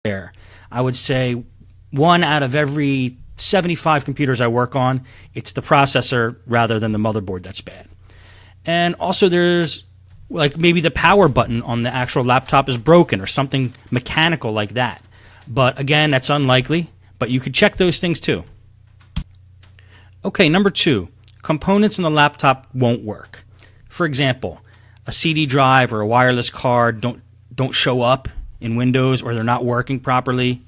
rare. I would say 1 out of every 75 computers I work on, it's the processor rather than the motherboard that's bad. And also there's like maybe the power button on the actual laptop is broken or something mechanical like that. But again, that's unlikely, but you could check those things too. Okay, number 2, components in the laptop won't work. For example, a CD drive or a wireless card don't show up in Windows, or they're not working properly.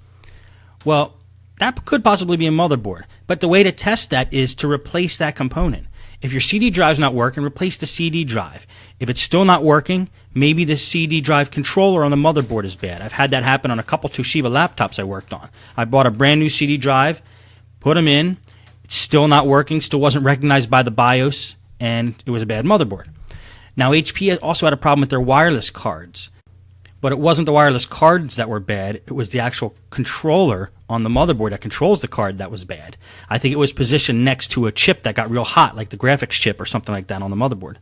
Well, that could possibly be a motherboard, but the way to test that is to replace that component. If your CD drive's not working, replace the CD drive. If it's still not working, maybe the CD drive controller on the motherboard is bad. I've had that happen on a couple Toshiba laptops I worked on. I bought a brand new CD drive, put them in, it's still not working, still wasn't recognized by the BIOS, and it was a bad motherboard. Now, HP also had a problem with their wireless cards. But it wasn't the wireless cards that were bad, it was the actual controller on the motherboard that controls the card that was bad. I think it was positioned next to a chip that got real hot, like the graphics chip or something like that on the motherboard.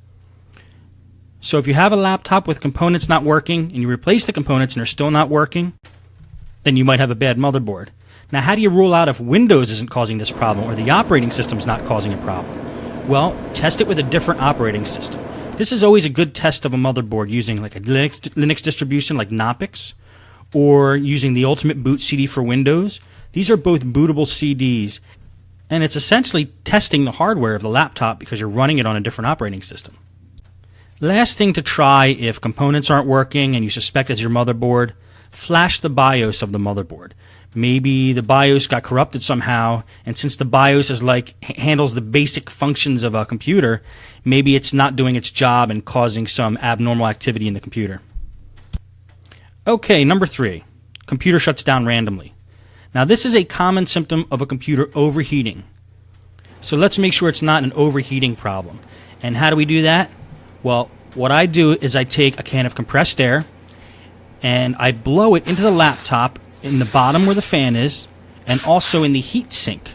So if you have a laptop with components not working, and you replace the components and they're still not working, then you might have a bad motherboard. Now, how do you rule out if Windows isn't causing this problem or the operating system's not causing a problem? Well, test it with a different operating system. This is always a good test of a motherboard using like a Linux distribution like Knoppix, or using the Ultimate Boot CD for Windows. These are both bootable CDs, and it's essentially testing the hardware of the laptop because you're running it on a different operating system. Last thing to try if components aren't working and you suspect it's your motherboard, flash the BIOS of the motherboard. Maybe the BIOS got corrupted somehow, and since the BIOS is handles the basic functions of a computer, maybe it's not doing its job and causing some abnormal activity in the computer. Okay, number 3, computer shuts down randomly. Now, this is a common symptom of a computer overheating. So let's make sure it's not an overheating problem. And how do we do that? Well, what I do is I take a can of compressed air and I blow it into the laptop in the bottom where the fan is, and also in the heat sink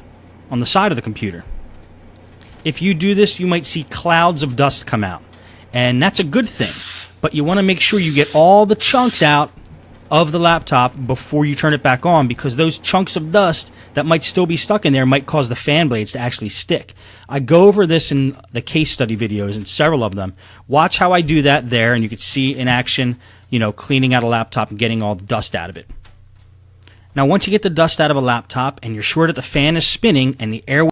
on the side of the computer. If you do this, you might see clouds of dust come out, and that's a good thing, but you want to make sure you get all the chunks out of the laptop before you turn it back on, because those chunks of dust that might still be stuck in there might cause the fan blades to actually stick. I go over this in the case study videos, and several of them. Watch how I do that there, and you can see in action, cleaning out a laptop and getting all the dust out of it. Now, once you get the dust out of a laptop and you're sure that the fan is spinning and the air